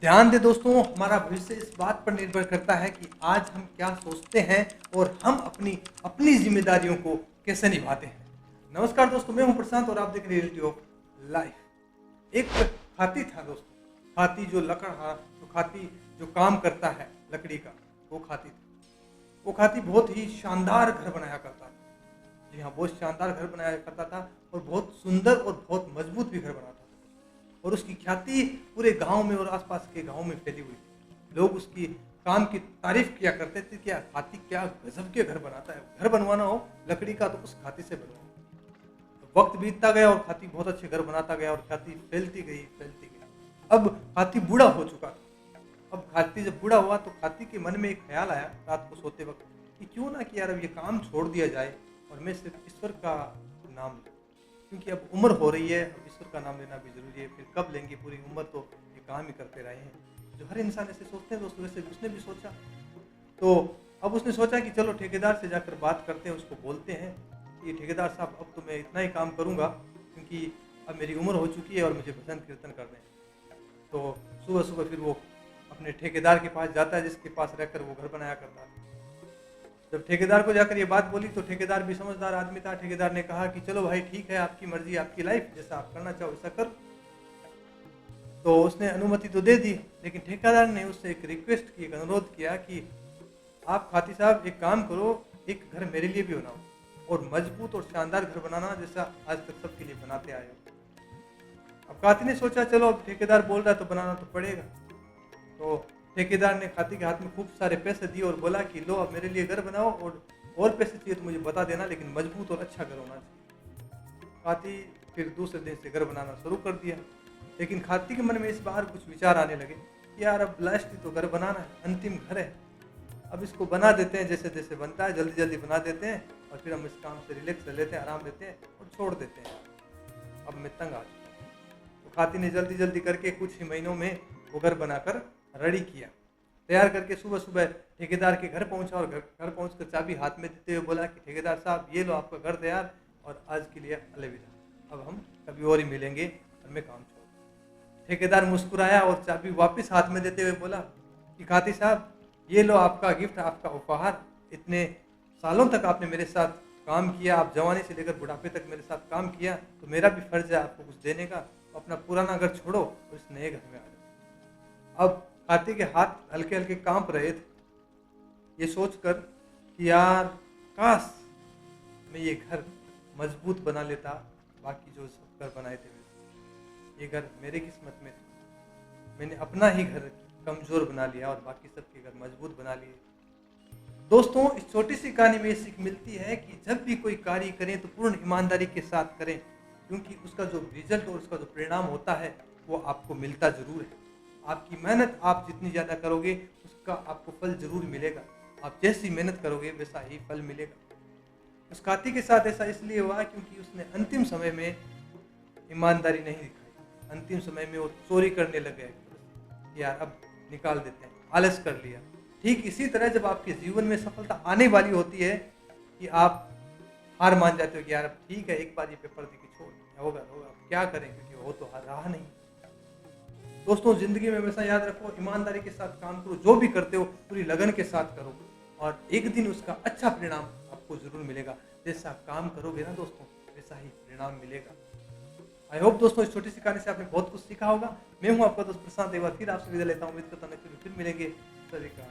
ध्यान दें दोस्तों, हमारा भविष्य इस बात पर निर्भर करता है कि आज हम क्या सोचते हैं और हम अपनी अपनी जिम्मेदारियों को कैसे निभाते हैं। नमस्कार दोस्तों, मैं हूं प्रशांत और आप देख रहे हैं रियलिटी ऑफ लाइफ। एक हाथी था दोस्तों, हाथी जो लकड़हारा, तो हाथी जो काम करता है लकड़ी का, वो हाथी था। वो हाथी बहुत ही शानदार घर बनाया करता था। जी हाँ, बहुत शानदार घर बनाया करता था और बहुत सुंदर और बहुत मजबूत भी घर बनाता था। और उसकी ख्याति पूरे गांव में और आसपास के गांव में फैली हुई थी। लोग उसकी काम की तारीफ किया करते थे कि हाथी क्या गजब के घर बनाता है। घर बनवाना हो लकड़ी का तो उस हाथी से बनवाओ। तो वक्त बीतता गया और हाथी बहुत अच्छे घर बनाता गया और ख्याति फैलती गई फैलती गई। अब हाथी बूढ़ा हो चुका था। अब हाथी जब बूढ़ा हुआ तो हाथी के मन में एक ख्याल आया रात को सोते वक्त कि क्यों ना कि यार अब ये काम छोड़ दिया जाए और मैं सिर्फ ईश्वर का नाम लूँ, क्योंकि अब उम्र हो रही है, अब ईश्वर का नाम लेना भी जरूरी है। फिर कब लेंगे, पूरी उम्र तो ये काम ही करते रहे हैं। जो हर इंसान ऐसे सोचते हैं दोस्तों, वैसे उसने भी सोचा। तो अब उसने सोचा कि चलो ठेकेदार से जाकर बात करते हैं, उसको बोलते हैं कि ठेकेदार साहब अब तो मैं इतना ही काम करूँगा, क्योंकि अब मेरी उम्र हो चुकी है और मुझे भजन कीर्तन करने हैं। तो सुबह सुबह फिर वो अपने ठेकेदार के पास जाता है, जिसके पास रहकर वो घर बनाया करता है। जब ठेकेदार को जाकर ये बात बोली तो ठेकेदार भी समझदार आदमी था। ठेकेदार ने कहा कि चलो भाई ठीक है, आपकी मर्जी, आपकी लाइफ, जैसा आप करना चाहो वैसा करो। तो उसने अनुमति तो दे दी, लेकिन ठेकेदार ने उससे एक रिक्वेस्ट की, एक अनुरोध किया कि आप खाती साहब एक काम करो, एक घर मेरे लिए भी बनाओ और मजबूत और शानदार घर बनाना जैसा आज तक सबके लिए बनाते आए हो। अब खाती ने सोचा चलो अब ठेकेदार बोल रहा है तो बनाना तो पड़ेगा। तो ठेकेदार ने खाती के हाथ में खूब सारे पैसे दिए और बोला कि लो अब मेरे लिए घर बनाओ और पैसे चाहिए तो मुझे बता देना, लेकिन मजबूत और अच्छा घर होना चाहिए। खाती फिर दूसरे दिन से घर बनाना शुरू कर दिया, लेकिन खाती के मन में इस बार कुछ विचार आने लगे कि यार अब लास्ट तो घर बनाना है, अंतिम घर है, अब इसको बना देते हैं, जैसे जैसे बनता है जल्दी जल्दी बना देते हैं और फिर हम इस काम से रिलैक्स लेते हैं, आराम लेते हैं और छोड़ देते हैं। अब मैं तंग आ चुका हूँ। तो खाती ने जल्दी जल्दी करके कुछ ही महीनों में वो घर बनाकर रेडी किया, तैयार करके सुबह सुबह ठेकेदार के घर पहुंचा और घर पहुंचकर चाबी हाथ में देते हुए बोला कि ठेकेदार साहब ये लो आपका घर तैयार और आज के लिए अलविदा, अब हम कभी और ही मिलेंगे और मैं काम छोड़। ठेकेदार मुस्कुराया और चाबी वापस हाथ में देते हुए बोला कि खाती साहब ये लो आपका गिफ्ट, आपका उपहार। इतने सालों तक आपने मेरे साथ काम किया, आप जवानी से लेकर बुढ़ापे तक मेरे साथ काम किया, तो मेरा भी फर्ज है आपको कुछ देने का। तो अपना पुराना घर छोड़ो और इस नए घर में आ जाओ। अब हाथी के हाथ हल्के हल्के कांप रहे थे, ये सोचकर कि यार काश मैं ये घर मजबूत बना लेता, बाकी जो सब घर बनाए थे वैसे। ये घर मेरे किस्मत में था, मैंने अपना ही घर कमज़ोर बना लिया और बाकी सबके घर मजबूत बना लिए। दोस्तों, इस छोटी सी कहानी में ये सीख मिलती है कि जब भी कोई कार्य करें तो पूर्ण ईमानदारी के साथ करें, क्योंकि उसका जो रिजल्ट और उसका जो परिणाम होता है वो आपको मिलता ज़रूर है। आपकी मेहनत आप जितनी ज़्यादा करोगे उसका आपको फल ज़रूर मिलेगा। आप जैसी मेहनत करोगे वैसा ही फल मिलेगा। उस खाती के साथ ऐसा इसलिए हुआ क्योंकि उसने अंतिम समय में ईमानदारी नहीं दिखाई। अंतिम समय में वो चोरी करने लग गया कि यार अब निकाल देते हैं, आलस कर लिया। ठीक इसी तरह जब आपके जीवन में सफलता आने वाली होती है कि आप हार मान जाते हो कि यार अब ठीक है, एक बार ये पेपर दे के छोड़, होगा होगा, अब क्या करें, क्योंकि वो तो रहा नहीं। दोस्तों, जिंदगी में हमेशा याद रखो, ईमानदारी के साथ काम करो, जो भी करते हो पूरी लगन के साथ करो और एक दिन उसका अच्छा परिणाम आपको जरूर मिलेगा। जैसा काम करोगे ना दोस्तों, वैसा ही परिणाम मिलेगा। आई होप दोस्तों इस छोटी सी कहानी से आपने बहुत कुछ सीखा होगा। मैं हूं आपका दोस्त प्रशांत, एक बार फिर आपसे विदा लेता हूं। उम्मीद करता हूं फिर मिलेंगे। सभी का